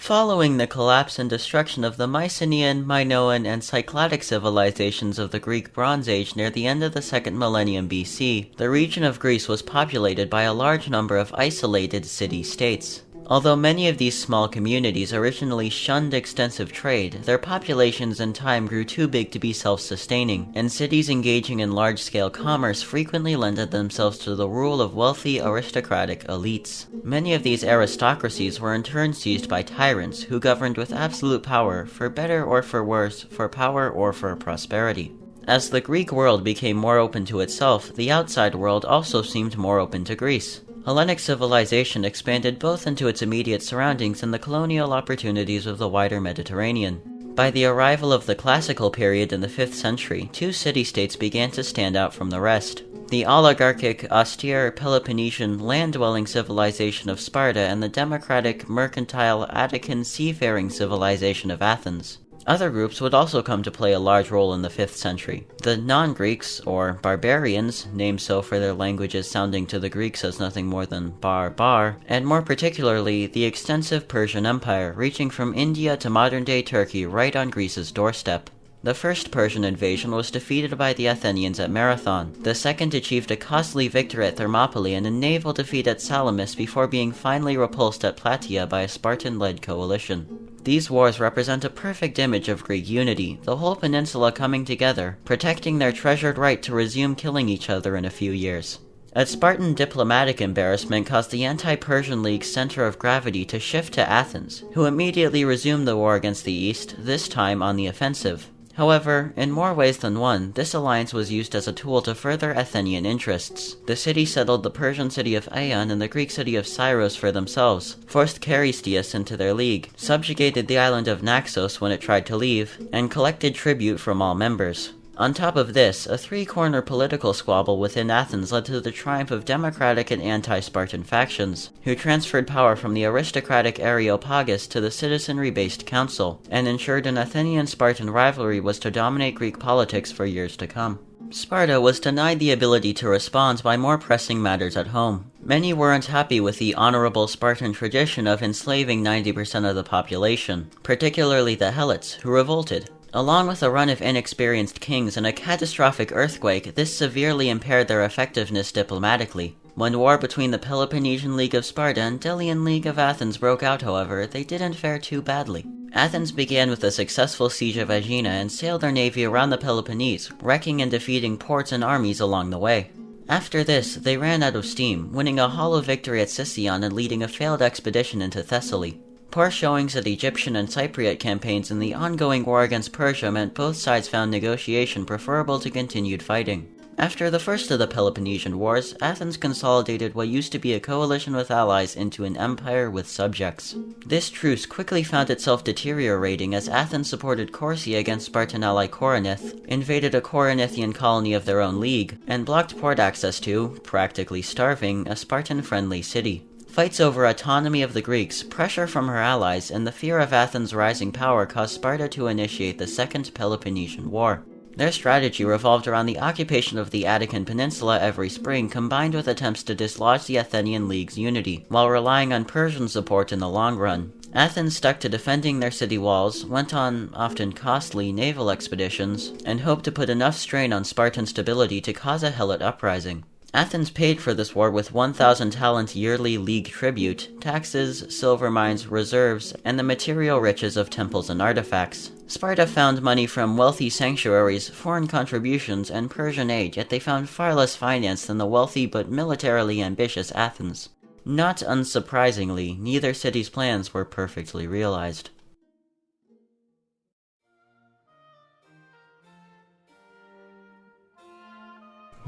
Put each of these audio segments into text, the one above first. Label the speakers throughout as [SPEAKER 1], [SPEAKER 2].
[SPEAKER 1] Following the collapse and destruction of the Mycenaean, Minoan, and Cycladic civilizations of the Greek Bronze Age near the end of the 2nd millennium BC, the region of Greece was populated by a large number of isolated city-states. Although many of these small communities originally shunned extensive trade, their populations in time grew too big to be self-sustaining, and cities engaging in large-scale commerce frequently lended themselves to the rule of wealthy aristocratic elites. Many of these aristocracies were in turn seized by tyrants, who governed with absolute power, for better or for worse, for power or for prosperity. As the Greek world became more open to itself, the outside world also seemed more open to Greece. Hellenic civilization expanded both into its immediate surroundings and the colonial opportunities of the wider Mediterranean. By the arrival of the classical period in the 5th century, two city-states began to stand out from the rest. The oligarchic, austere, Peloponnesian, land-dwelling civilization of Sparta and the democratic, mercantile, Attican, seafaring civilization of Athens. Other groups would also come to play a large role in the 5th century. The non-Greeks, or barbarians, named so for their languages sounding to the Greeks as nothing more than bar, and more particularly the extensive Persian Empire, reaching from India to modern-day Turkey right on Greece's doorstep. The first Persian invasion was defeated by the Athenians at Marathon. The second achieved a costly victory at Thermopylae and a naval defeat at Salamis before being finally repulsed at Plataea by a Spartan-led coalition. These wars represent a perfect image of Greek unity, the whole peninsula coming together, protecting their treasured right to resume killing each other in a few years. A Spartan diplomatic embarrassment caused the anti-Persian League's center of gravity to shift to Athens, who immediately resumed the war against the East, this time on the offensive. However, in more ways than one, this alliance was used as a tool to further Athenian interests. The city settled the Persian city of Aion and the Greek city of Syros for themselves, forced Charisteus into their league, subjugated the island of Naxos when it tried to leave, and collected tribute from all members. On top of this, a three-corner political squabble within Athens led to the triumph of democratic and anti-Spartan factions, who transferred power from the aristocratic Areopagus to the citizenry-based council, and ensured an Athenian-Spartan rivalry was to dominate Greek politics for years to come. Sparta was denied the ability to respond by more pressing matters at home. Many weren't happy with the honorable Spartan tradition of enslaving 90% of the population, particularly the Helots, who revolted. Along with a run of inexperienced kings and a catastrophic earthquake, this severely impaired their effectiveness diplomatically. When war between the Peloponnesian League of Sparta and Delian League of Athens broke out, however, they didn't fare too badly. Athens began with a successful siege of Aegina and sailed their navy around the Peloponnese, wrecking and defeating ports and armies along the way. After this, they ran out of steam, winning a hollow victory at Sicyon and leading a failed expedition into Thessaly. Poor showings at Egyptian and Cypriot campaigns in the ongoing war against Persia meant both sides found negotiation preferable to continued fighting. After the first of the Peloponnesian Wars, Athens consolidated what used to be a coalition with allies into an empire with subjects. This truce quickly found itself deteriorating as Athens supported Corcyra against Spartan ally Corinth, invaded a Corinthian colony of their own league, and blocked port access to, practically starving, a Spartan-friendly city. Fights over autonomy of the Greeks, pressure from her allies, and the fear of Athens' rising power caused Sparta to initiate the Second Peloponnesian War. Their strategy revolved around the occupation of the Attican Peninsula every spring, combined with attempts to dislodge the Athenian League's unity, while relying on Persian support in the long run. Athens stuck to defending their city walls, went on often costly naval expeditions, and hoped to put enough strain on Spartan stability to cause a Helot uprising. Athens paid for this war with 1,000 talent yearly league tribute, taxes, silver mines, reserves, and the material riches of temples and artifacts. Sparta found money from wealthy sanctuaries, foreign contributions, and Persian aid, yet they found far less finance than the wealthy but militarily ambitious Athens. Not unsurprisingly, neither city's plans were perfectly realized.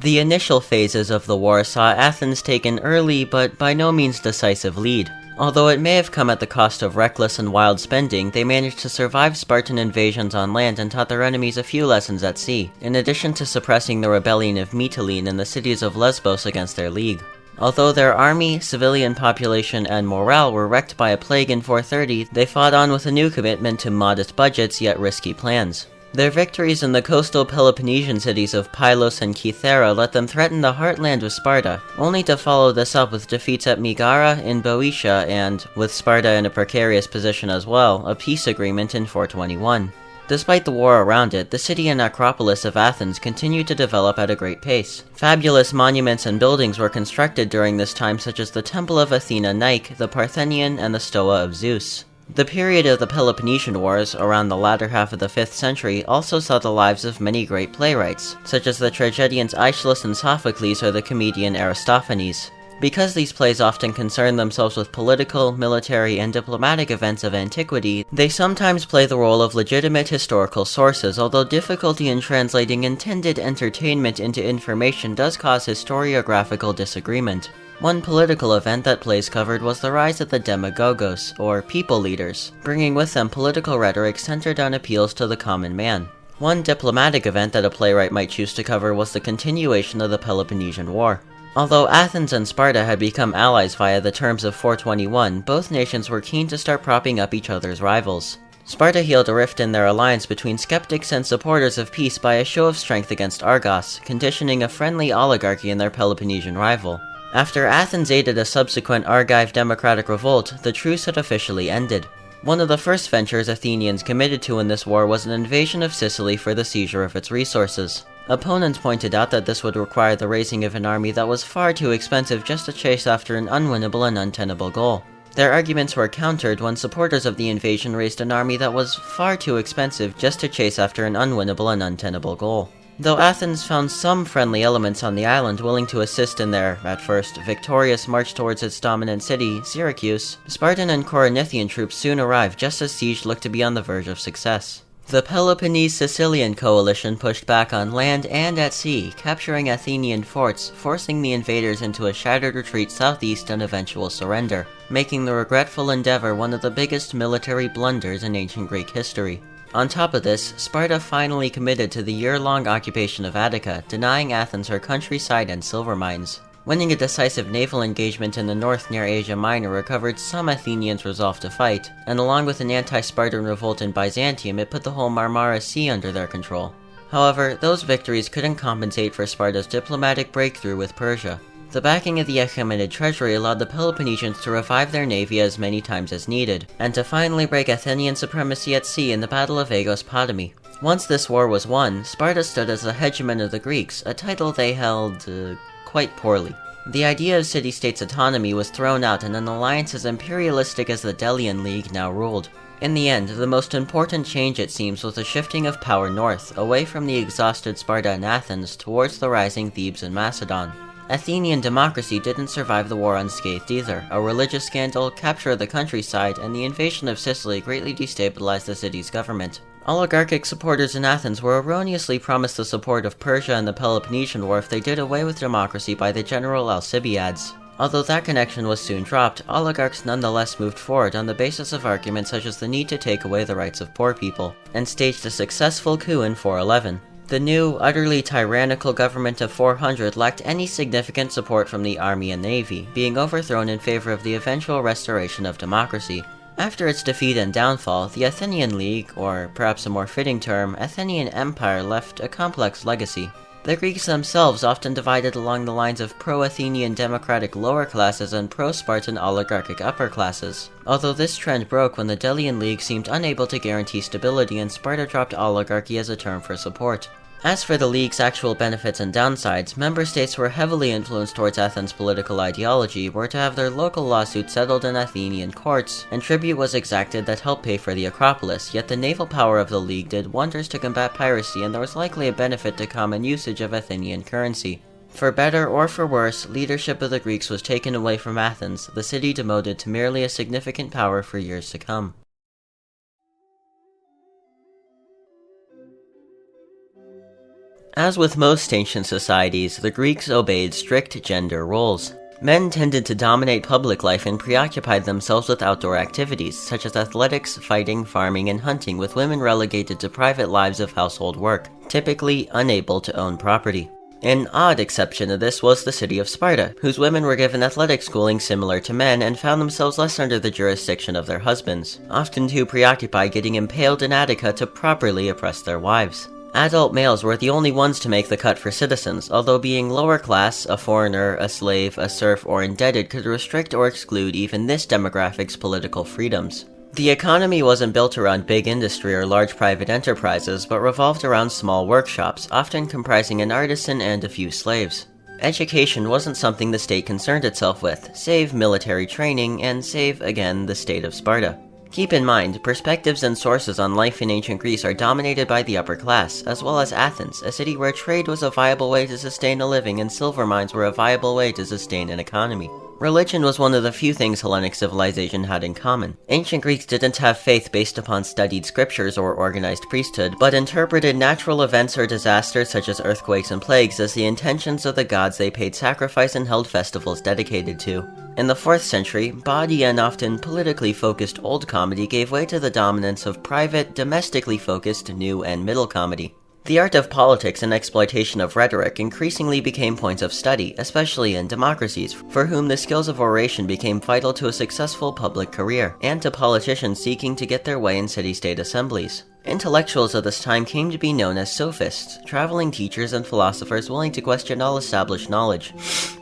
[SPEAKER 1] The initial phases of the war saw Athens take an early but by no means decisive lead. Although it may have come at the cost of reckless and wild spending, they managed to survive Spartan invasions on land and taught their enemies a few lessons at sea, in addition to suppressing the rebellion of Mytilene and the cities of Lesbos against their league. Although their army, civilian population, and morale were wrecked by a plague in 430, they fought on with a new commitment to modest budgets yet risky plans. Their victories in the coastal Peloponnesian cities of Pylos and Kythera let them threaten the heartland of Sparta, only to follow this up with defeats at Megara in Boeotia and, with Sparta in a precarious position as well, a peace agreement in 421. Despite the war around it, the city and Acropolis of Athens continued to develop at a great pace. Fabulous monuments and buildings were constructed during this time, such as the Temple of Athena Nike, the Parthenion, and the Stoa of Zeus. The period of the Peloponnesian Wars, around the latter half of the 5th century, also saw the lives of many great playwrights, such as the tragedians Aeschylus and Sophocles or the comedian Aristophanes. Because these plays often concern themselves with political, military, and diplomatic events of antiquity, they sometimes play the role of legitimate historical sources, although difficulty in translating intended entertainment into information does cause historiographical disagreement. One political event that plays covered was the rise of the demagogos, or people leaders, bringing with them political rhetoric centered on appeals to the common man. One diplomatic event that a playwright might choose to cover was the continuation of the Peloponnesian War. Although Athens and Sparta had become allies via the terms of 421, both nations were keen to start propping up each other's rivals. Sparta healed a rift in their alliance between skeptics and supporters of peace by a show of strength against Argos, conditioning a friendly oligarchy in their Peloponnesian rival. After Athens aided a subsequent Argive democratic revolt, the truce had officially ended. One of the first ventures Athenians committed to in this war was an invasion of Sicily for the seizure of its resources. Opponents pointed out that this would require the raising of an army that was far too expensive just to chase after an unwinnable and untenable goal. Their arguments were countered when supporters of the invasion raised an army that was far too expensive just to chase after an unwinnable and untenable goal. Though Athens found some friendly elements on the island willing to assist in their, at first, victorious march towards its dominant city, Syracuse, Spartan and Corinthian troops soon arrived just as siege looked to be on the verge of success. The Peloponnese-Sicilian coalition pushed back on land and at sea, capturing Athenian forts, forcing the invaders into a shattered retreat southeast and eventual surrender, making the regretful endeavor one of the biggest military blunders in ancient Greek history. On top of this, Sparta finally committed to the year-long occupation of Attica, denying Athens her countryside and silver mines. Winning a decisive naval engagement in the north near Asia Minor recovered some Athenians' resolve to fight, and along with an anti-Spartan revolt in Byzantium, it put the whole Marmara Sea under their control. However, those victories couldn't compensate for Sparta's diplomatic breakthrough with Persia. The backing of the Achaemenid treasury allowed the Peloponnesians to revive their navy as many times as needed, and to finally break Athenian supremacy at sea in the Battle of Aegospotami. Once this war was won, Sparta stood as the hegemon of the Greeks, a title they held, quite poorly. The idea of city-states' autonomy was thrown out and an alliance as imperialistic as the Delian League now ruled. In the end, the most important change it seems was the shifting of power north, away from the exhausted Sparta and Athens towards the rising Thebes and Macedon. Athenian Democracy didn't survive the war unscathed either. A religious scandal, capture of the countryside, and the invasion of Sicily greatly destabilized the city's government. Oligarchic supporters in Athens were erroneously promised the support of Persia and the Peloponnesian War if they did away with democracy by the general Alcibiades. Although that connection was soon dropped, oligarchs nonetheless moved forward on the basis of arguments such as the need to take away the rights of poor people, and staged a successful coup in 411. The new, utterly tyrannical government of 400 lacked any significant support from the army and navy, being overthrown in favor of the eventual restoration of democracy. After its defeat and downfall, the Athenian League, or perhaps a more fitting term, Athenian Empire, left a complex legacy. The Greeks themselves often divided along the lines of pro-Athenian democratic lower classes and pro-Spartan oligarchic upper classes, although this trend broke when the Delian League seemed unable to guarantee stability and Sparta dropped oligarchy as a term for support. As for the League's actual benefits and downsides, member states who were heavily influenced towards Athens' political ideology were to have their local lawsuits settled in Athenian courts, and tribute was exacted that helped pay for the Acropolis, yet the naval power of the League did wonders to combat piracy and there was likely a benefit to common usage of Athenian currency. For better or for worse, leadership of the Greeks was taken away from Athens, the city demoted to merely a significant power for years to come. As with most ancient societies, the Greeks obeyed strict gender roles. Men tended to dominate public life and preoccupied themselves with outdoor activities, such as athletics, fighting, farming, and hunting, with women relegated to private lives of household work, typically unable to own property. An odd exception to this was the city of Sparta, whose women were given athletic schooling similar to men and found themselves less under the jurisdiction of their husbands, often too preoccupied getting impaled in Attica to properly oppress their wives. Adult males were the only ones to make the cut for citizens, although being lower class, a foreigner, a slave, a serf, or indebted could restrict or exclude even this demographic's political freedoms. The economy wasn't built around big industry or large private enterprises, but revolved around small workshops, often comprising an artisan and a few slaves. Education wasn't something the state concerned itself with, save military training, and save, again, the state of Sparta. Keep in mind, perspectives and sources on life in ancient Greece are dominated by the upper class, as well as Athens, a city where trade was a viable way to sustain a living and silver mines were a viable way to sustain an economy. Religion was one of the few things Hellenic civilization had in common. Ancient Greeks didn't have faith based upon studied scriptures or organized priesthood, but interpreted natural events or disasters such as earthquakes and plagues as the intentions of the gods they paid sacrifice and held festivals dedicated to. In the 4th century, bawdy and often politically focused old comedy gave way to the dominance of private, domestically focused new and middle comedy. The art of politics and exploitation of rhetoric increasingly became points of study, especially in democracies, for whom the skills of oration became vital to a successful public career, and to politicians seeking to get their way in city-state assemblies. Intellectuals of this time came to be known as sophists, traveling teachers and philosophers willing to question all established knowledge,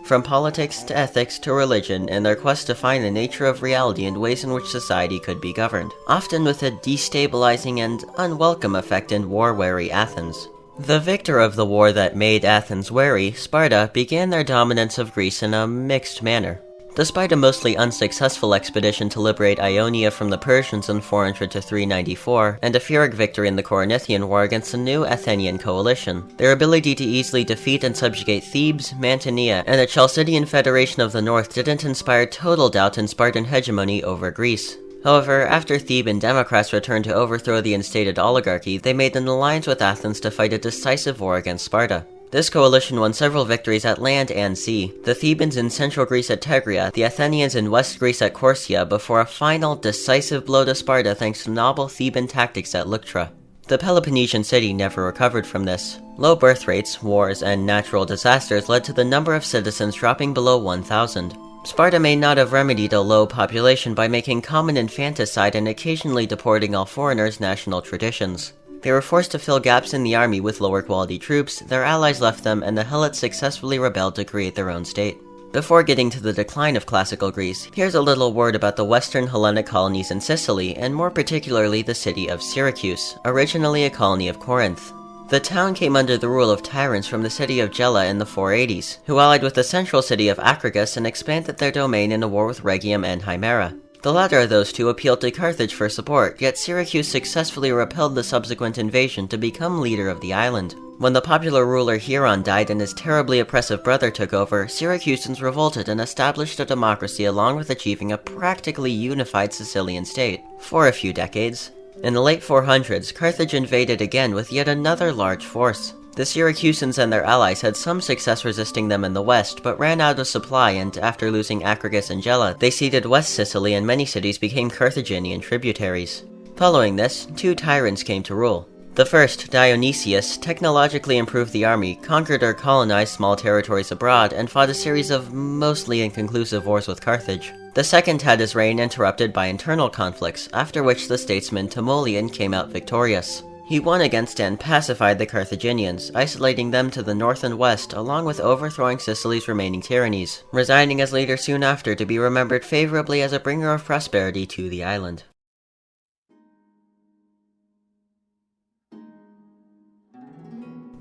[SPEAKER 1] from politics to ethics to religion, in their quest to find the nature of reality and ways in which society could be governed, often with a destabilizing and unwelcome effect in war-weary Athens. The victor of the war that made Athens wary, Sparta, began their dominance of Greece in a mixed manner. Despite a mostly unsuccessful expedition to liberate Ionia from the Persians in 400 to 394, and a Pyrrhic victory in the Corinthian War against the new Athenian coalition, their ability to easily defeat and subjugate Thebes, Mantinea, and the Chalcidian Federation of the North didn't inspire total doubt in Spartan hegemony over Greece. However, after Theban Democrats returned to overthrow the instated oligarchy, they made an alliance with Athens to fight a decisive war against Sparta. This coalition won several victories at land and sea, the Thebans in central Greece at Tegria, the Athenians in west Greece at Corcia, before a final, decisive blow to Sparta thanks to novel Theban tactics at Leuctra. The Peloponnesian city never recovered from this. Low birth rates, wars, and natural disasters led to the number of citizens dropping below 1,000. Sparta may not have remedied a low population by making common infanticide and occasionally deporting all foreigners' national traditions. They were forced to fill gaps in the army with lower quality troops, their allies left them, and the Helots successfully rebelled to create their own state. Before getting to the decline of classical Greece, here's a little word about the western Hellenic colonies in Sicily, and more particularly the city of Syracuse, originally a colony of Corinth. The town came under the rule of tyrants from the city of Gela in the 480s, who allied with the central city of Acragas and expanded their domain in a war with Rhegium and Himera. The latter of those two appealed to Carthage for support, yet Syracuse successfully repelled the subsequent invasion to become leader of the island. When the popular ruler Hieron died and his terribly oppressive brother took over, Syracusans revolted and established a democracy along with achieving a practically unified Sicilian state, for a few decades. In the late 400s, Carthage invaded again with yet another large force. The Syracusans and their allies had some success resisting them in the west, but ran out of supply, and after losing Acragas and Gela, they ceded West Sicily and many cities became Carthaginian tributaries. Following this, two tyrants came to rule. The first, Dionysius, technologically improved the army, conquered or colonized small territories abroad, and fought a series of mostly inconclusive wars with Carthage. The second had his reign interrupted by internal conflicts, after which the statesman Timoleon came out victorious. He won against and pacified the Carthaginians, isolating them to the north and west, along with overthrowing Sicily's remaining tyrannies, resigning as leader soon after to be remembered favorably as a bringer of prosperity to the island.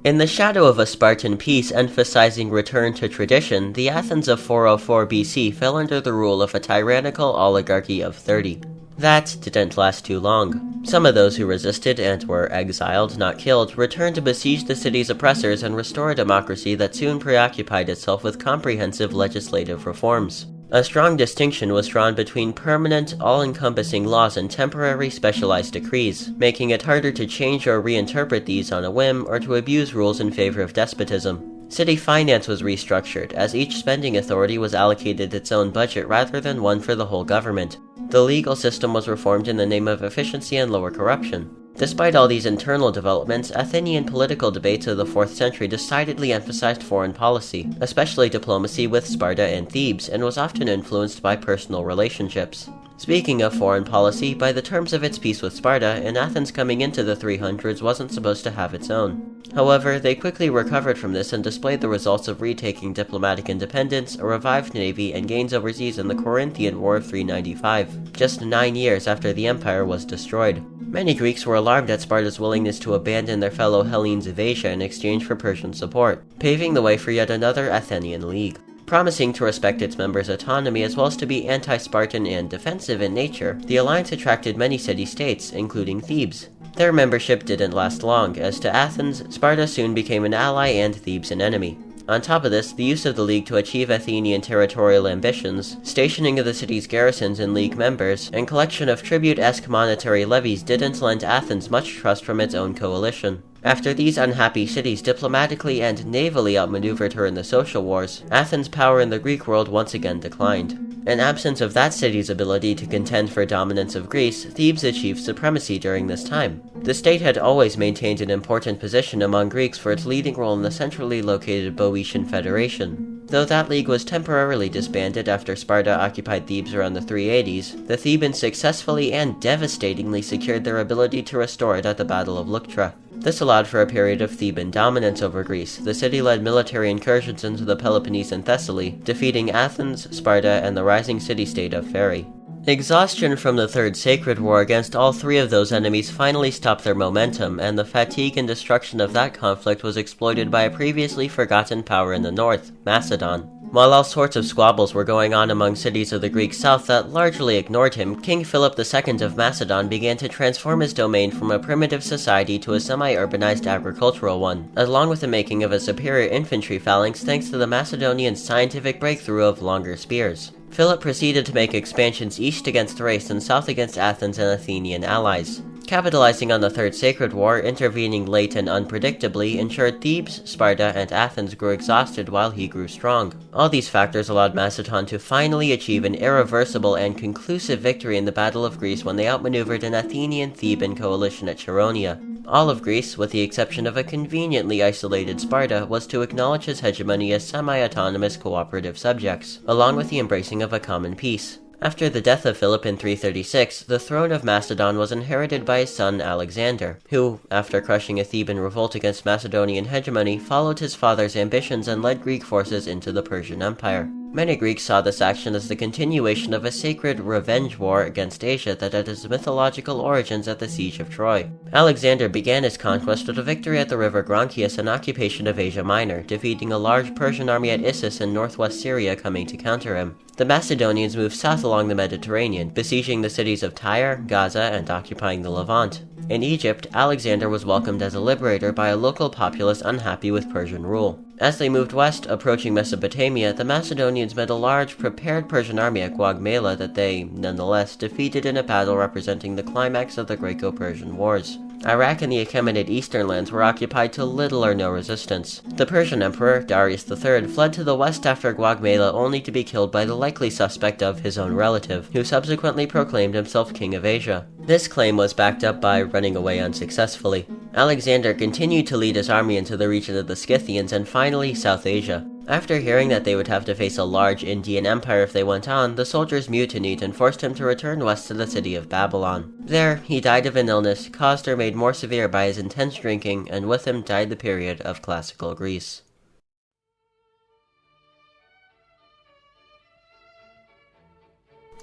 [SPEAKER 1] In the shadow of a Spartan peace emphasizing return to tradition, the Athens of 404 BC fell under the rule of a tyrannical oligarchy of 30. That didn't last too long. Some of those who resisted and were exiled, not killed, returned to besiege the city's oppressors and restore a democracy that soon preoccupied itself with comprehensive legislative reforms. A strong distinction was drawn between permanent, all-encompassing laws and temporary, specialized decrees, making it harder to change or reinterpret these on a whim or to abuse rules in favor of despotism. City finance was restructured, as each spending authority was allocated its own budget rather than one for the whole government. The legal system was reformed in the name of efficiency and lower corruption. Despite all these internal developments, Athenian political debates of the 4th century decidedly emphasized foreign policy, especially diplomacy with Sparta and Thebes, and was often influenced by personal relationships. Speaking of foreign policy, by the terms of its peace with Sparta, and Athens coming into the 300s wasn't supposed to have its own. However, they quickly recovered from this and displayed the results of retaking diplomatic independence, a revived navy, and gains overseas in the Corinthian War of 395, just 9 years after the empire was destroyed. Many Greeks were alarmed at Sparta's willingness to abandon their fellow Hellenes of Asia in exchange for Persian support, paving the way for yet another Athenian League. Promising to respect its members' autonomy as well as to be anti-Spartan and defensive in nature, the alliance attracted many city-states, including Thebes. Their membership didn't last long, as to Athens, Sparta soon became an ally and Thebes an enemy. On top of this, the use of the League to achieve Athenian territorial ambitions, stationing of the city's garrisons and League members, and collection of tribute-esque monetary levies didn't lend Athens much trust from its own coalition. After these unhappy cities diplomatically and navally outmaneuvered her in the social wars, Athens' power in the Greek world once again declined. In absence of that city's ability to contend for dominance of Greece, Thebes achieved supremacy during this time. The state had always maintained an important position among Greeks for its leading role in the centrally located Boeotian Federation. Though that league was temporarily disbanded after Sparta occupied Thebes around the 380s, the Thebans successfully and devastatingly secured their ability to restore it at the Battle of Leuctra. This allowed for a period of Theban dominance over Greece. The city led military incursions into the Peloponnese and Thessaly, defeating Athens, Sparta, and the rising city-state of Pherai. Exhaustion from the Third Sacred War against all three of those enemies finally stopped their momentum, and the fatigue and destruction of that conflict was exploited by a previously forgotten power in the north, Macedon. While all sorts of squabbles were going on among cities of the Greek south that largely ignored him, King Philip II of Macedon began to transform his domain from a primitive society to a semi-urbanized agricultural one, along with the making of a superior infantry phalanx thanks to the Macedonian scientific breakthrough of longer spears. Philip proceeded to make expansions east against Thrace and south against Athens and Athenian allies. Capitalizing on the Third Sacred War, intervening late and unpredictably, ensured Thebes, Sparta, and Athens grew exhausted while he grew strong. All these factors allowed Macedon to finally achieve an irreversible and conclusive victory in the Battle of Greece when they outmaneuvered an Athenian-Theban coalition at Chaeronea. All of Greece, with the exception of a conveniently isolated Sparta, was to acknowledge his hegemony as semi-autonomous cooperative subjects, along with the embracing of a common peace. After the death of Philip in 336, the throne of Macedon was inherited by his son Alexander, who, after crushing a Theban revolt against Macedonian hegemony, followed his father's ambitions and led Greek forces into the Persian Empire. Many Greeks saw this action as the continuation of a sacred revenge war against Asia that had its mythological origins at the Siege of Troy. Alexander began his conquest with a victory at the river Gronchius and occupation of Asia Minor, defeating a large Persian army at Issus in northwest Syria coming to counter him. The Macedonians moved south along the Mediterranean, besieging the cities of Tyre, Gaza, and occupying the Levant. In Egypt, Alexander was welcomed as a liberator by a local populace unhappy with Persian rule. As they moved west, approaching Mesopotamia, the Macedonians met a large, prepared Persian army at Gaugamela that they, nonetheless, defeated in a battle representing the climax of the Greco-Persian Wars. Iraq and the Achaemenid eastern lands were occupied to little or no resistance. The Persian emperor, Darius III, fled to the west after Gaugamela only to be killed by the likely suspect of his own relative, who subsequently proclaimed himself king of Asia. This claim was backed up by running away unsuccessfully. Alexander continued to lead his army into the region of the Scythians and finally South Asia. After hearing that they would have to face a large Indian empire if they went on, the soldiers mutinied and forced him to return west to the city of Babylon. There, he died of an illness caused or made more severe by his intense drinking, and with him died the period of classical Greece.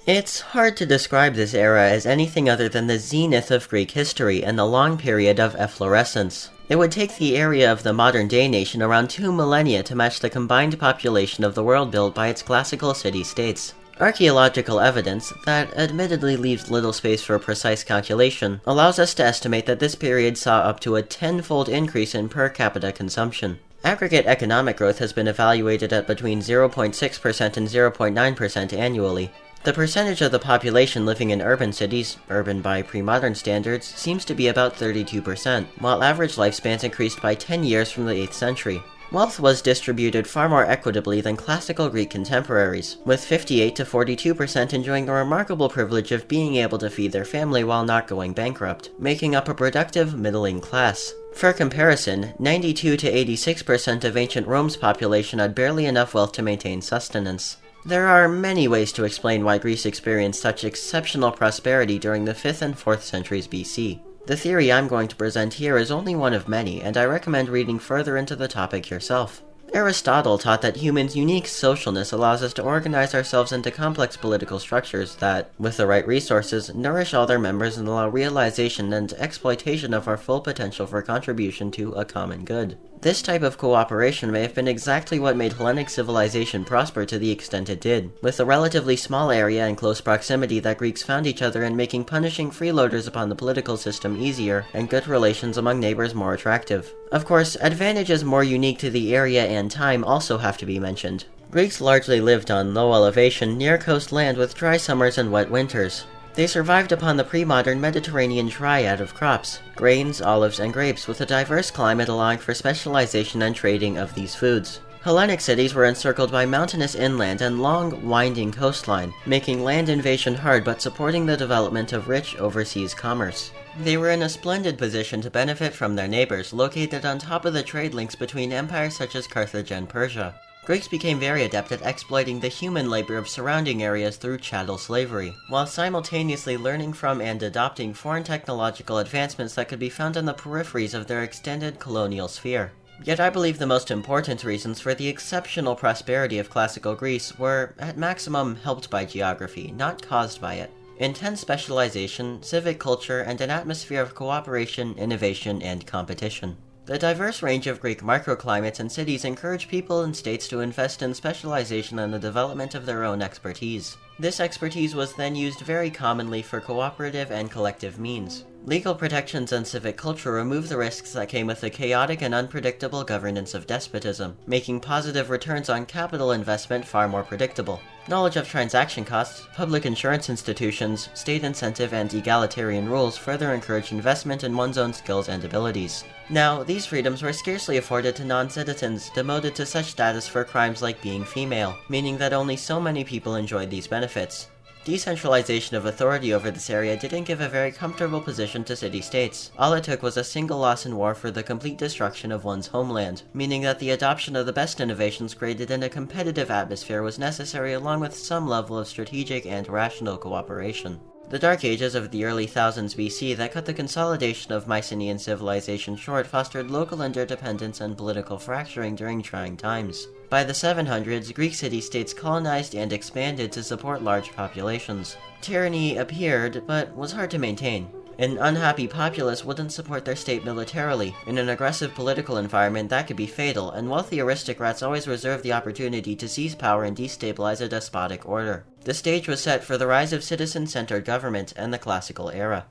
[SPEAKER 1] It's hard to describe this era as anything other than the zenith of Greek history and the long period of efflorescence. It would take the area of the modern-day nation around 2 millennia to match the combined population of the world built by its classical city-states. Archaeological evidence, that admittedly leaves little space for precise calculation, allows us to estimate that this period saw up to a 10-fold increase in per capita consumption. Aggregate economic growth has been evaluated at between 0.6% and 0.9% annually. The percentage of the population living in urban cities, urban by pre-modern standards, seems to be about 32%, while average lifespans increased by 10 years from the 8th century. Wealth was distributed far more equitably than classical Greek contemporaries, with 58 to 42% enjoying the remarkable privilege of being able to feed their family while not going bankrupt, making up a productive middling class. For comparison, 92 to 86% of ancient Rome's population had barely enough wealth to maintain sustenance. There are many ways to explain why Greece experienced such exceptional prosperity during the 5th and 4th centuries BC. The theory I'm going to present here is only one of many, and I recommend reading further into the topic yourself. Aristotle taught that humans' unique socialness allows us to organize ourselves into complex political structures that, with the right resources, nourish all their members and allow realization and exploitation of our full potential for contribution to a common good. This type of cooperation may have been exactly what made Hellenic civilization prosper to the extent it did, with the relatively small area and close proximity that Greeks found each other in, making punishing freeloaders upon the political system easier and good relations among neighbors more attractive. Of course, advantages more unique to the area and time also have to be mentioned. Greeks largely lived on low elevation, near coast land with dry summers and wet winters. They survived upon the pre-modern Mediterranean triad of crops, grains, olives, and grapes, with a diverse climate allowing for specialization and trading of these foods. Hellenic cities were encircled by mountainous inland and long, winding coastline, making land invasion hard but supporting the development of rich overseas commerce. They were in a splendid position to benefit from their neighbors, located on top of the trade links between empires such as Carthage and Persia. Greeks became very adept at exploiting the human labor of surrounding areas through chattel slavery, while simultaneously learning from and adopting foreign technological advancements that could be found on the peripheries of their extended colonial sphere. Yet I believe the most important reasons for the exceptional prosperity of classical Greece were, at maximum, helped by geography, not caused by it. Intense specialization, civic culture, and an atmosphere of cooperation, innovation, and competition. The diverse range of Greek microclimates and cities encourage people and states to invest in specialization and the development of their own expertise. This expertise was then used very commonly for cooperative and collective means. Legal protections and civic culture remove the risks that came with the chaotic and unpredictable governance of despotism, making positive returns on capital investment far more predictable. Knowledge of transaction costs, public insurance institutions, state incentive, and egalitarian rules further encourage investment in one's own skills and abilities. Now, these freedoms were scarcely afforded to non-citizens, demoted to such status for crimes like being female, meaning that only so many people enjoyed these benefits. Decentralization of authority over this area didn't give a very comfortable position to city-states. All it took was a single loss in war for the complete destruction of one's homeland, meaning that the adoption of the best innovations created in a competitive atmosphere was necessary along with some level of strategic and rational cooperation. The Dark Ages of the early thousands BC that cut the consolidation of Mycenaean civilization short fostered local interdependence and political fracturing during trying times. By the 700s, Greek city-states colonized and expanded to support large populations. Tyranny appeared, but was hard to maintain. An unhappy populace wouldn't support their state militarily. In an aggressive political environment, that could be fatal, and wealthy aristocrats always reserved the opportunity to seize power and destabilize a despotic order. The stage was set for the rise of citizen-centered government and the classical era.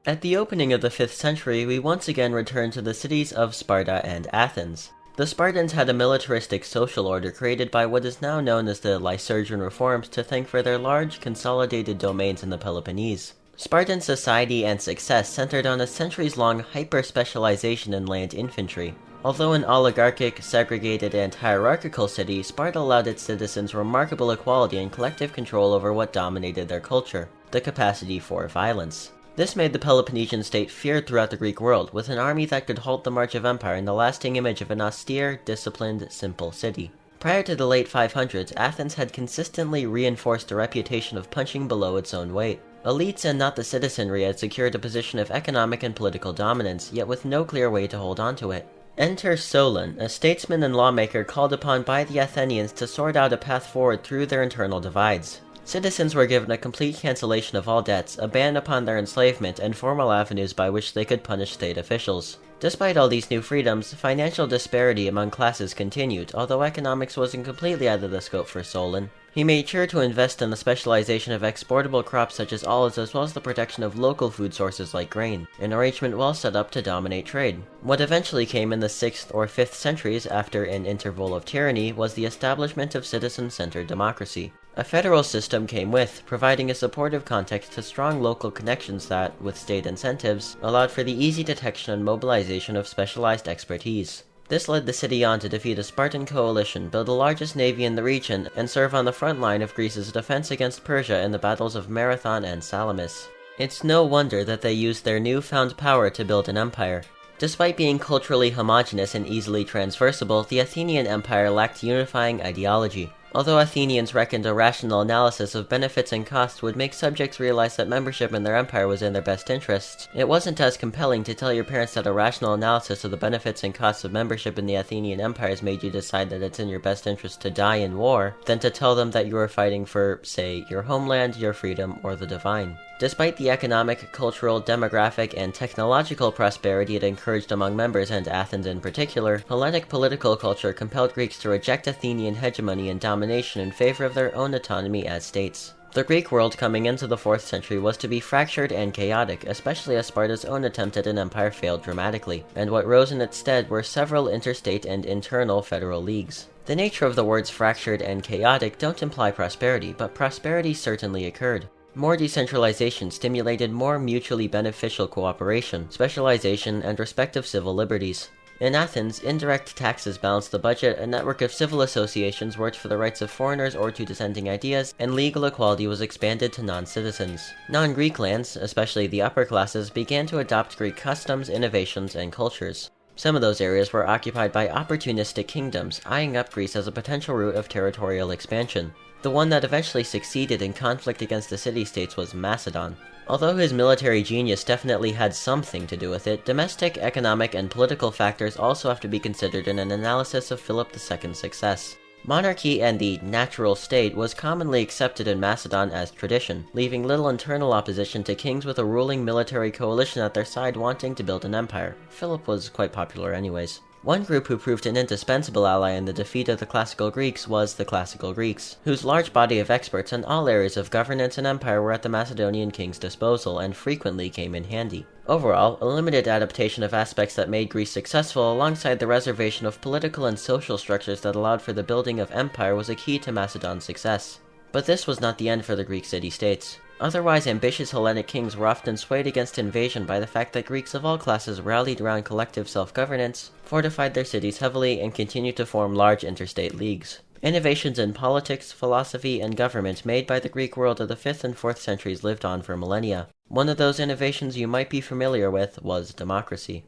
[SPEAKER 1] At the opening of the 5th century, we once again return to the cities of Sparta and Athens. The Spartans had a militaristic social order created by what is now known as the Lycurgan reforms to thank for their large, consolidated domains in the Peloponnese. Spartan society and success centered on a centuries-long hyper-specialization in land infantry. Although an oligarchic, segregated, and hierarchical city, Sparta allowed its citizens remarkable equality and collective control over what dominated their culture, the capacity for violence. This made the Peloponnesian state feared throughout the Greek world, with an army that could halt the march of empire and the lasting image of an austere, disciplined, simple city. Prior to the late 500s, Athens had consistently reinforced a reputation of punching below its own weight. Elites and not the citizenry had secured a position of economic and political dominance, yet with no clear way to hold on to it. Enter Solon, a statesman and lawmaker called upon by the Athenians to sort out a path forward through their internal divides. Citizens were given a complete cancellation of all debts, a ban upon their enslavement, and formal avenues by which they could punish state officials. Despite all these new freedoms, financial disparity among classes continued, although economics wasn't completely out of the scope for Solon. He made sure to invest in the specialization of exportable crops such as olives as well as the protection of local food sources like grain, an arrangement well set up to dominate trade. What eventually came in the 6th or 5th centuries after an interval of tyranny was the establishment of citizen-centered democracy. A federal system came with, providing a supportive context to strong local connections that, with state incentives, allowed for the easy detection and mobilization of specialized expertise. This led the city on to defeat a Spartan coalition, build the largest navy in the region, and serve on the front line of Greece's defense against Persia in the battles of Marathon and Salamis. It's no wonder that they used their newfound power to build an empire. Despite being culturally homogeneous and easily transversable, the Athenian Empire lacked unifying ideology. Although Athenians reckoned a rational analysis of benefits and costs would make subjects realize that membership in their empire was in their best interests, it wasn't as compelling to tell your parents that a rational analysis of the benefits and costs of membership in the Athenian Empire has made you decide that it's in your best interest to die in war, than to tell them that you are fighting for, say, your homeland, your freedom, or the divine. Despite the economic, cultural, demographic, and technological prosperity it encouraged among members, and Athens in particular, Hellenic political culture compelled Greeks to reject Athenian hegemony and domination in favor of their own autonomy as states. The Greek world coming into the 4th century was to be fractured and chaotic, especially as Sparta's own attempt at an empire failed dramatically, and what rose in its stead were several interstate and internal federal leagues. The nature of the words fractured and chaotic don't imply prosperity, but prosperity certainly occurred. More decentralization stimulated more mutually beneficial cooperation, specialization, and respect of civil liberties. In Athens, indirect taxes balanced the budget, a network of civil associations worked for the rights of foreigners or to dissenting ideas, and legal equality was expanded to non-citizens. Non-Greek lands, especially the upper classes, began to adopt Greek customs, innovations, and cultures. Some of those areas were occupied by opportunistic kingdoms, eyeing up Greece as a potential route of territorial expansion. The one that eventually succeeded in conflict against the city-states was Macedon. Although his military genius definitely had something to do with it, domestic, economic, and political factors also have to be considered in an analysis of Philip II's success. Monarchy and the natural state was commonly accepted in Macedon as tradition, leaving little internal opposition to kings with a ruling military coalition at their side wanting to build an empire. Philip was quite popular anyways. One group who proved an indispensable ally in the defeat of the classical Greeks was the classical Greeks, whose large body of experts in all areas of governance and empire were at the Macedonian king's disposal and frequently came in handy. Overall, a limited adaptation of aspects that made Greece successful alongside the reservation of political and social structures that allowed for the building of empire was a key to Macedon's success. But this was not the end for the Greek city-states. Otherwise ambitious Hellenic kings were often swayed against invasion by the fact that Greeks of all classes rallied around collective self-governance, fortified their cities heavily, and continued to form large interstate leagues. Innovations in politics, philosophy, and government made by the Greek world of the 5th and 4th centuries lived on for millennia. One of those innovations you might be familiar with was democracy.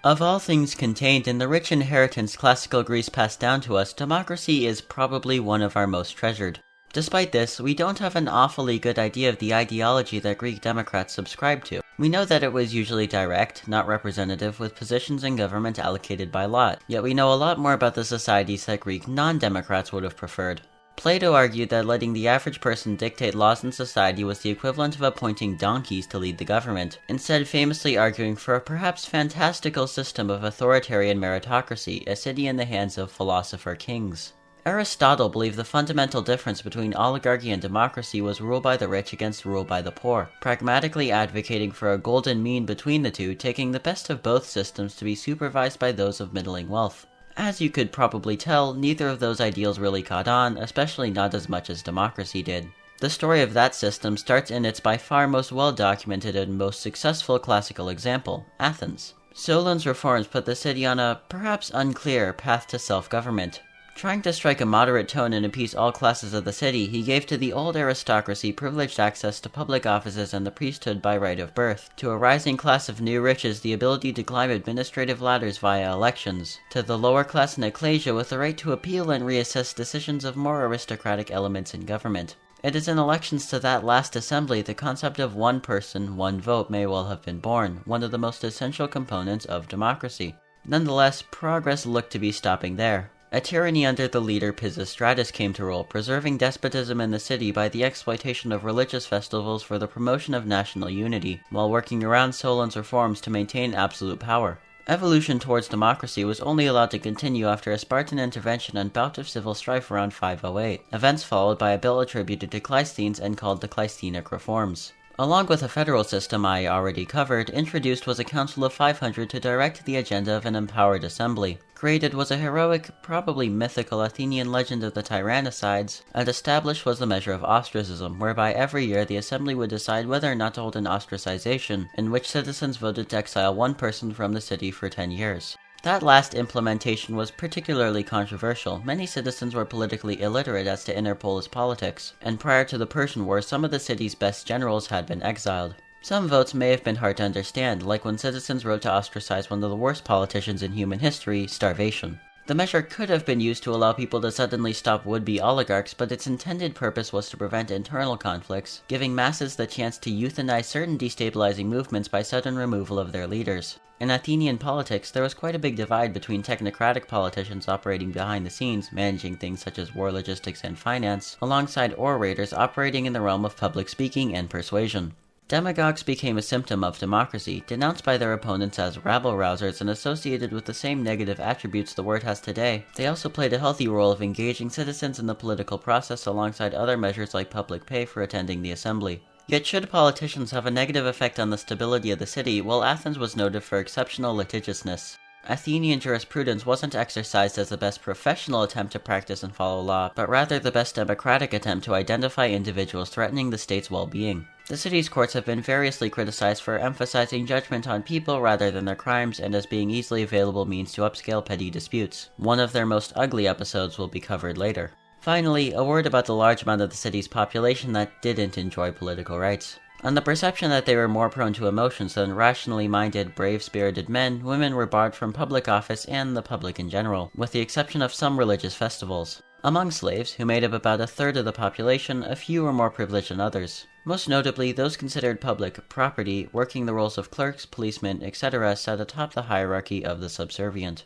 [SPEAKER 1] Of all things contained in the rich inheritance classical Greece passed down to us, democracy is probably one of our most treasured. Despite this, we don't have an awfully good idea of the ideology that Greek democrats subscribed to. We know that it was usually direct, not representative, with positions in government allocated by lot, yet we know a lot more about the societies that Greek non-democrats would have preferred. Plato argued that letting the average person dictate laws in society was the equivalent of appointing donkeys to lead the government, instead famously arguing for a perhaps fantastical system of authoritarian meritocracy, a city in the hands of philosopher kings. Aristotle believed the fundamental difference between oligarchy and democracy was rule by the rich against rule by the poor, pragmatically advocating for a golden mean between the two, taking the best of both systems to be supervised by those of middling wealth. As you could probably tell, neither of those ideals really caught on, especially not as much as democracy did. The story of that system starts in its by far most well-documented and most successful classical example, Athens. Solon's reforms put the city on a, perhaps unclear, path to self-government. Trying to strike a moderate tone and appease all classes of the city, he gave to the old aristocracy privileged access to public offices and the priesthood by right of birth, to a rising class of new riches the ability to climb administrative ladders via elections, to the lower class and ecclesia with the right to appeal and reassess decisions of more aristocratic elements in government. It is in elections to that last assembly the concept of one person, one vote may well have been born, one of the most essential components of democracy. Nonetheless, progress looked to be stopping there. A tyranny under the leader Pisistratus came to rule, preserving despotism in the city by the exploitation of religious festivals for the promotion of national unity, while working around Solon's reforms to maintain absolute power. Evolution towards democracy was only allowed to continue after a Spartan intervention and bout of civil strife around 508, events followed by a bill attributed to Cleisthenes and called the Cleisthenic Reforms. Along with a federal system I already covered, introduced was a council of 500 to direct the agenda of an empowered assembly. Created was a heroic, probably mythical Athenian legend of the Tyrannicides, and established was the measure of ostracism, whereby every year the assembly would decide whether or not to hold an ostracization, in which citizens voted to exile one person from the city for 10 years. That last implementation was particularly controversial. Many citizens were politically illiterate as to interpolis politics, and prior to the Persian War, some of the city's best generals had been exiled. Some votes may have been hard to understand, like when citizens wrote to ostracize one of the worst politicians in human history, starvation. The measure could have been used to allow people to suddenly stop would-be oligarchs, but its intended purpose was to prevent internal conflicts, giving masses the chance to euthanize certain destabilizing movements by sudden removal of their leaders. In Athenian politics, there was quite a big divide between technocratic politicians operating behind the scenes, managing things such as war logistics and finance, alongside orators operating in the realm of public speaking and persuasion. Demagogues became a symptom of democracy, denounced by their opponents as rabble-rousers and associated with the same negative attributes the word has today. They also played a healthy role of engaging citizens in the political process alongside other measures like public pay for attending the assembly. Yet should politicians have a negative effect on the stability of the city, well, Athens was noted for exceptional litigiousness. Athenian jurisprudence wasn't exercised as the best professional attempt to practice and follow law, but rather the best democratic attempt to identify individuals threatening the state's well-being. The city's courts have been variously criticized for emphasizing judgment on people rather than their crimes and as being easily available means to upscale petty disputes. One of their most ugly episodes will be covered later. Finally, a word about the large amount of the city's population that didn't enjoy political rights. On the perception that they were more prone to emotions than rationally minded, brave-spirited men, women were barred from public office and the public in general, with the exception of some religious festivals. Among slaves, who made up about a third of the population, a few were more privileged than others. Most notably, those considered public property, working the roles of clerks, policemen, etc., sat atop the hierarchy of the subservient.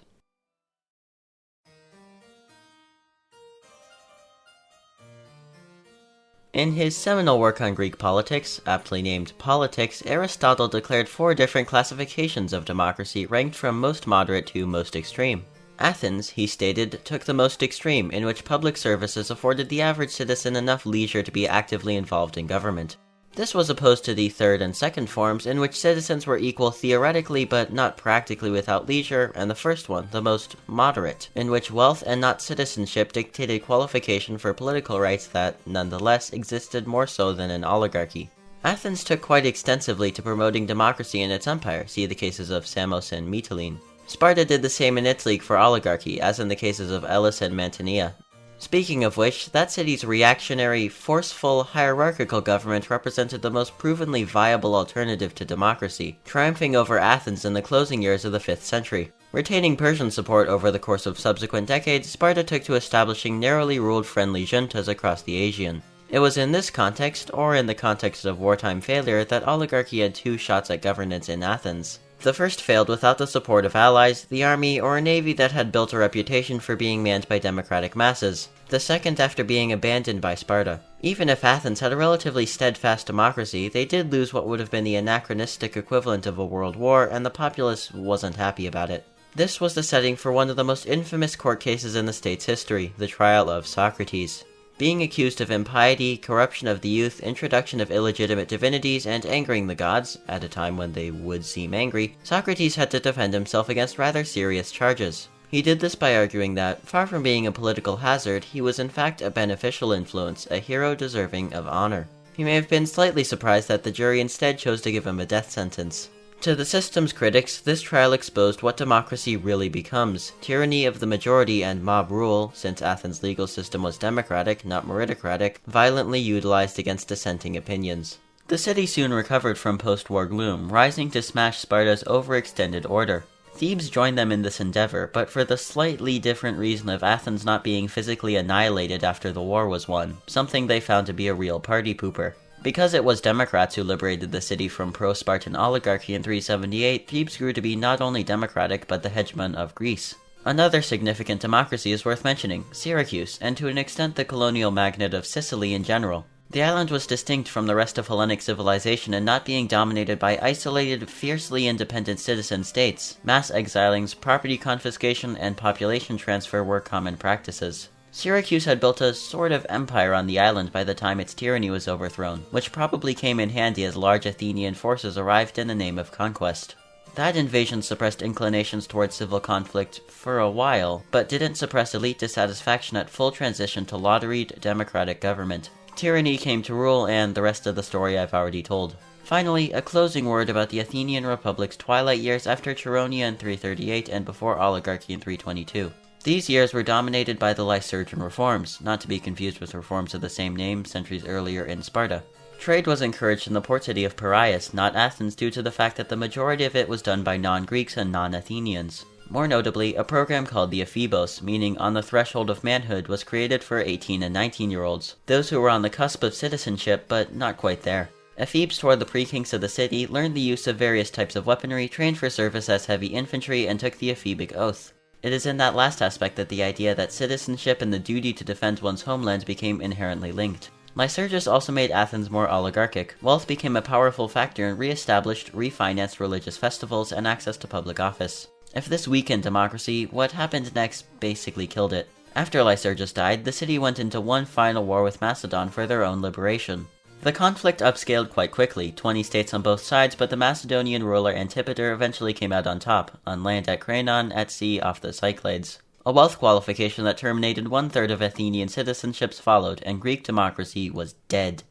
[SPEAKER 1] In his seminal work on Greek politics, aptly named Politics, Aristotle declared 4 different classifications of democracy ranked from most moderate to most extreme. Athens, he stated, took the most extreme, in which public services afforded the average citizen enough leisure to be actively involved in government. This was opposed to the third and second forms, in which citizens were equal theoretically but not practically without leisure, and the first one, the most moderate, in which wealth and not citizenship dictated qualification for political rights that, nonetheless, existed more so than an oligarchy. Athens took quite extensively to promoting democracy in its empire, see the cases of Samos and Mytilene. Sparta did the same in its league for oligarchy, as in the cases of Elis and Mantinea. Speaking of which, that city's reactionary, forceful, hierarchical government represented the most provenly viable alternative to democracy, triumphing over Athens in the closing years of the 5th century. Retaining Persian support over the course of subsequent decades, Sparta took to establishing narrowly ruled friendly juntas across the Aegean. It was in this context, or in the context of wartime failure, that oligarchy had 2 shots at governance in Athens. The first failed without the support of allies, the army, or a navy that had built a reputation for being manned by democratic masses. The second after being abandoned by Sparta. Even if Athens had a relatively steadfast democracy, they did lose what would have been the anachronistic equivalent of a world war, and the populace wasn't happy about it. This was the setting for one of the most infamous court cases in the state's history, the trial of Socrates. Being accused of impiety, corruption of the youth, introduction of illegitimate divinities, and angering the gods, at a time when they would seem angry, Socrates had to defend himself against rather serious charges. He did this by arguing that, far from being a political hazard, he was in fact a beneficial influence, a hero deserving of honor. He may have been slightly surprised that the jury instead chose to give him a death sentence. To the system's critics, this trial exposed what democracy really becomes: tyranny of the majority and mob rule, since Athens' legal system was democratic, not meritocratic, violently utilized against dissenting opinions. The city soon recovered from post-war gloom, rising to smash Sparta's overextended order. Thebes joined them in this endeavor, but for the slightly different reason of Athens not being physically annihilated after the war was won, something they found to be a real party pooper. Because it was Democrats who liberated the city from pro-Spartan oligarchy in 378, Thebes grew to be not only democratic but the hegemon of Greece. Another significant democracy is worth mentioning, Syracuse, and to an extent the colonial magnate of Sicily in general. The island was distinct from the rest of Hellenic civilization in not being dominated by isolated, fiercely independent citizen states. Mass exilings, property confiscation, and population transfer were common practices. Syracuse had built a sort of empire on the island by the time its tyranny was overthrown, which probably came in handy as large Athenian forces arrived in the name of conquest. That invasion suppressed inclinations towards civil conflict for a while, but didn't suppress elite dissatisfaction at full transition to lauderied democratic government. Tyranny came to rule, and the rest of the story I've already told. Finally, a closing word about the Athenian Republic's twilight years after Chaeronea in 338 and before oligarchy in 322. These years were dominated by the Lycurgan reforms, not to be confused with reforms of the same name centuries earlier in Sparta. Trade was encouraged in the port city of Piraeus, not Athens, due to the fact that the majority of it was done by non-Greeks and non-Athenians. More notably, a program called the Ephebos, meaning on the threshold of manhood, was created for 18 and 19-year-olds, those who were on the cusp of citizenship but not quite there. Ephebes toured the pre-kings of the city, learned the use of various types of weaponry, trained for service as heavy infantry, and took the Ephebic Oath. It is in that last aspect that the idea that citizenship and the duty to defend one's homeland became inherently linked. Lycurgus also made Athens more oligarchic. Wealth became a powerful factor and re-established, refinanced religious festivals and access to public office. If this weakened democracy, what happened next basically killed it. After Lycurgus died, the city went into one final war with Macedon for their own liberation. The conflict upscaled quite quickly, 20 states on both sides, but the Macedonian ruler Antipater eventually came out on top, on land at Cranon, at sea off the Cyclades. A wealth qualification that terminated one-third of Athenian citizenships followed, and Greek democracy was dead.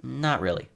[SPEAKER 1] Not really.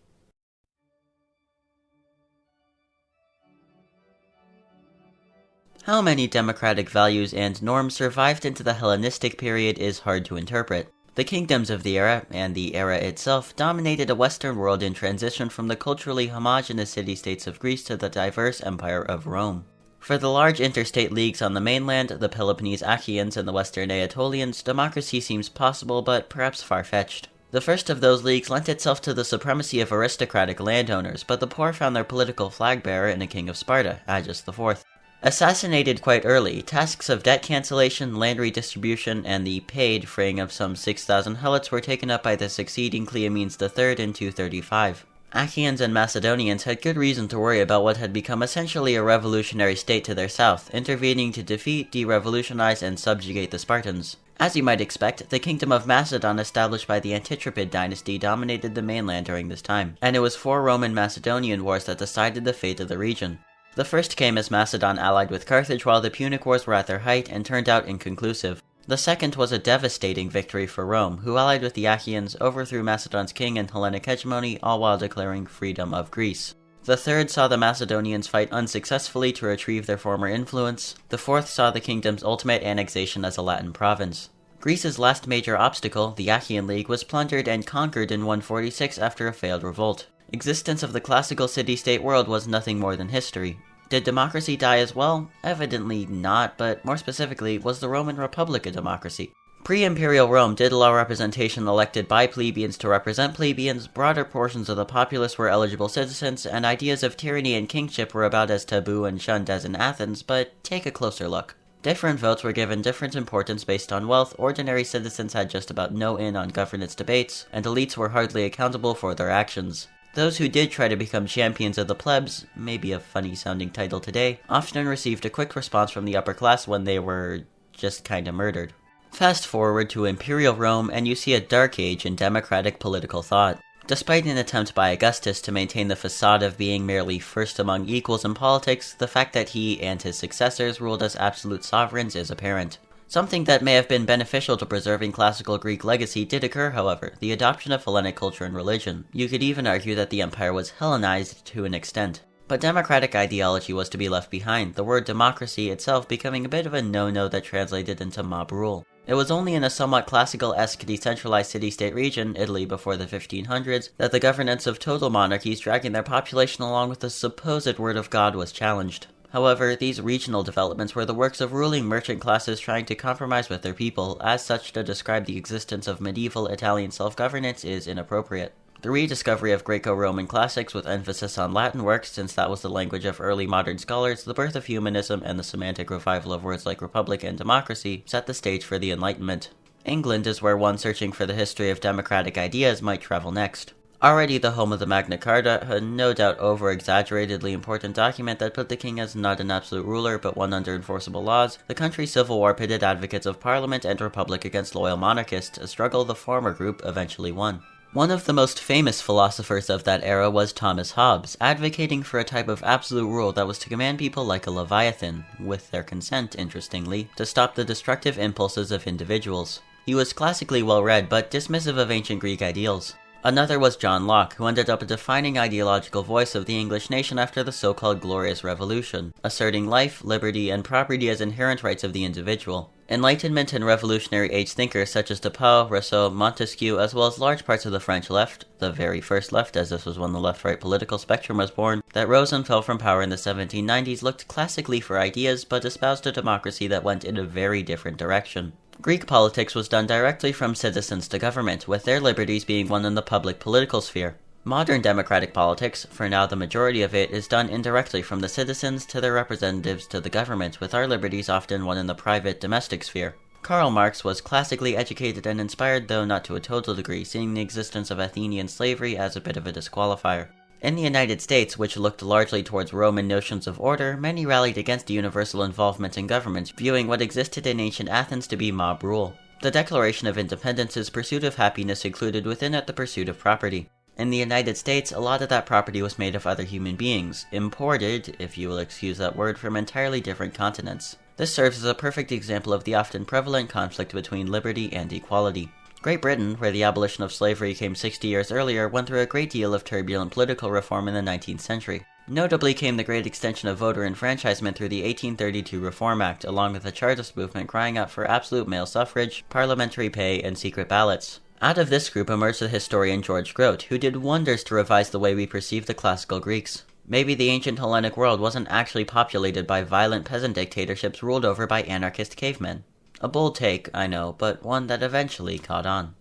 [SPEAKER 1] How many democratic values and norms survived into the Hellenistic period is hard to interpret. The kingdoms of the era, and the era itself, dominated a Western world in transition from the culturally homogeneous city-states of Greece to the diverse empire of Rome. For the large interstate leagues on the mainland, the Peloponnese Achaeans and the Western Aetolians, democracy seems possible but perhaps far-fetched. The first of those leagues lent itself to the supremacy of aristocratic landowners, but the poor found their political flag-bearer in a king of Sparta, Agis IV. Assassinated quite early, tasks of debt cancellation, land redistribution, and the paid freeing of some 6,000 helots were taken up by the succeeding Cleomenes III in 235. Achaeans and Macedonians had good reason to worry about what had become essentially a revolutionary state to their south, intervening to defeat, de-revolutionize, and subjugate the Spartans. As you might expect, the kingdom of Macedon established by the Antitripid dynasty dominated the mainland during this time, and it was 4 Roman-Macedonian wars that decided the fate of the region. The first came as Macedon allied with Carthage while the Punic Wars were at their height and turned out inconclusive. The second was a devastating victory for Rome, who allied with the Achaeans, overthrew Macedon's king and Hellenic hegemony, all while declaring freedom of Greece. The third saw the Macedonians fight unsuccessfully to retrieve their former influence. The fourth saw the kingdom's ultimate annexation as a Latin province. Greece's last major obstacle, the Achaean League, was plundered and conquered in 146 after a failed revolt. Existence of the classical city-state world was nothing more than history. Did democracy die as well? Evidently not, but more specifically, was the Roman Republic a democracy? Pre-imperial Rome did allow representation elected by plebeians to represent plebeians, broader portions of the populace were eligible citizens, and ideas of tyranny and kingship were about as taboo and shunned as in Athens, but take a closer look. Different votes were given different importance based on wealth, ordinary citizens had just about no in on governance debates, and elites were hardly accountable for their actions. Those who did try to become champions of the plebs, maybe a funny-sounding title today, often received a quick response from the upper class when they were just kinda murdered. Fast forward to Imperial Rome, and you see a dark age in democratic political thought. Despite an attempt by Augustus to maintain the facade of being merely first among equals in politics, the fact that he and his successors ruled as absolute sovereigns is apparent. Something that may have been beneficial to preserving classical Greek legacy did occur, however, the adoption of Hellenic culture and religion. You could even argue that the empire was Hellenized to an extent. But democratic ideology was to be left behind, the word democracy itself becoming a bit of a no-no that translated into mob rule. It was only in a somewhat classical-esque decentralized city-state region, Italy before the 1500s, that the governance of total monarchies dragging their population along with the supposed word of God was challenged. However, these regional developments were the works of ruling merchant classes trying to compromise with their people, as such to describe the existence of medieval Italian self-governance is inappropriate. The rediscovery of Greco-Roman classics with emphasis on Latin works, since that was the language of early modern scholars, the birth of humanism, and the semantic revival of words like republic and democracy set the stage for the Enlightenment. England is where one searching for the history of democratic ideas might travel next. Already the home of the Magna Carta, a no doubt over-exaggeratedly important document that put the king as not an absolute ruler but one under enforceable laws, the country's civil war pitted advocates of parliament and republic against loyal monarchists, a struggle the former group eventually won. One of the most famous philosophers of that era was Thomas Hobbes, advocating for a type of absolute rule that was to command people like a leviathan, with their consent, interestingly, to stop the destructive impulses of individuals. He was classically well-read, but dismissive of ancient Greek ideals. Another was John Locke, who ended up a defining ideological voice of the English nation after the so-called Glorious Revolution, asserting life, liberty, and property as inherent rights of the individual. Enlightenment and Revolutionary Age thinkers such as Depaul, Rousseau, Montesquieu, as well as large parts of the French left, the very first left as this was when the left-right political spectrum was born, that rose and fell from power in the 1790s looked classically for ideas but espoused a democracy that went in a very different direction. Greek politics was done directly from citizens to government, with their liberties being won in the public political sphere. Modern democratic politics, for now the majority of it, is done indirectly from the citizens to their representatives to the government, with our liberties often won in the private, domestic sphere. Karl Marx was classically educated and inspired, though not to a total degree, seeing the existence of Athenian slavery as a bit of a disqualifier. In the United States, which looked largely towards Roman notions of order, many rallied against universal involvement in government, viewing what existed in ancient Athens to be mob rule. The Declaration of Independence's pursuit of happiness included within it the pursuit of property. In the United States, a lot of that property was made of other human beings, imported, if you will excuse that word, from entirely different continents. This serves as a perfect example of the often prevalent conflict between liberty and equality. Great Britain, where the abolition of slavery came 60 years earlier, went through a great deal of turbulent political reform in the 19th century. Notably came the great extension of voter enfranchisement through the 1832 Reform Act, along with the Chartist movement crying out for absolute male suffrage, parliamentary pay, and secret ballots. Out of this group emerged the historian George Grote, who did wonders to revise the way we perceive the classical Greeks. Maybe the ancient Hellenic world wasn't actually populated by violent peasant dictatorships ruled over by anarchist cavemen. A bold take, I know, but one that eventually caught on.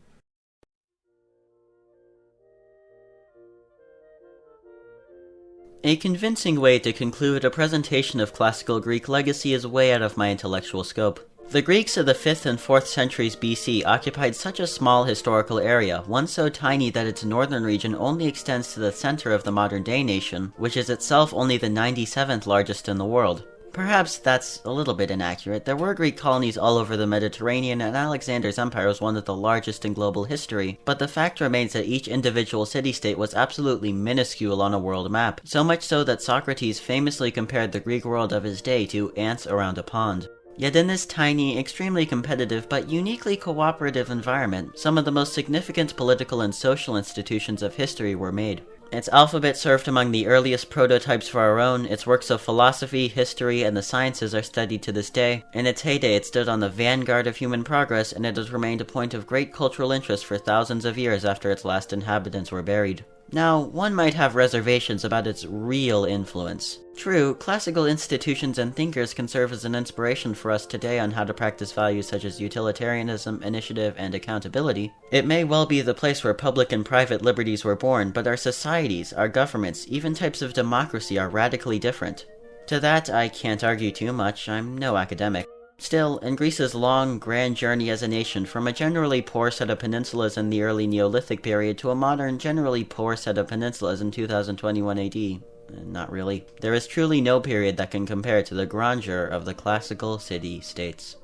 [SPEAKER 1] A convincing way to conclude a presentation of classical Greek legacy is way out of my intellectual scope. The Greeks of the 5th and 4th centuries BC occupied such a small historical area, one so tiny that its northern region only extends to the center of the modern-day nation, which is itself only the 97th largest in the world. Perhaps that's a little bit inaccurate. There were Greek colonies all over the Mediterranean, and Alexander's empire was one of the largest in global history, but the fact remains that each individual city-state was absolutely minuscule on a world map, so much so that Socrates famously compared the Greek world of his day to ants around a pond. Yet in this tiny, extremely competitive, but uniquely cooperative environment, some of the most significant political and social institutions of history were made. Its alphabet served among the earliest prototypes for our own, its works of philosophy, history, and the sciences are studied to this day. In its heyday, it stood on the vanguard of human progress, and it has remained a point of great cultural interest for thousands of years after its last inhabitants were buried. Now, one might have reservations about its real influence. True, classical institutions and thinkers can serve as an inspiration for us today on how to practice values such as utilitarianism, initiative, and accountability. It may well be the place where public and private liberties were born, but our societies, our governments, even types of democracy are radically different. To that, I can't argue too much, I'm no academic. Still, in Greece's long, grand journey as a nation from a generally poor set of peninsulas in the early Neolithic period to a modern, generally poor set of peninsulas in 2021 AD, not really, there is truly no period that can compare to the grandeur of the classical city-states.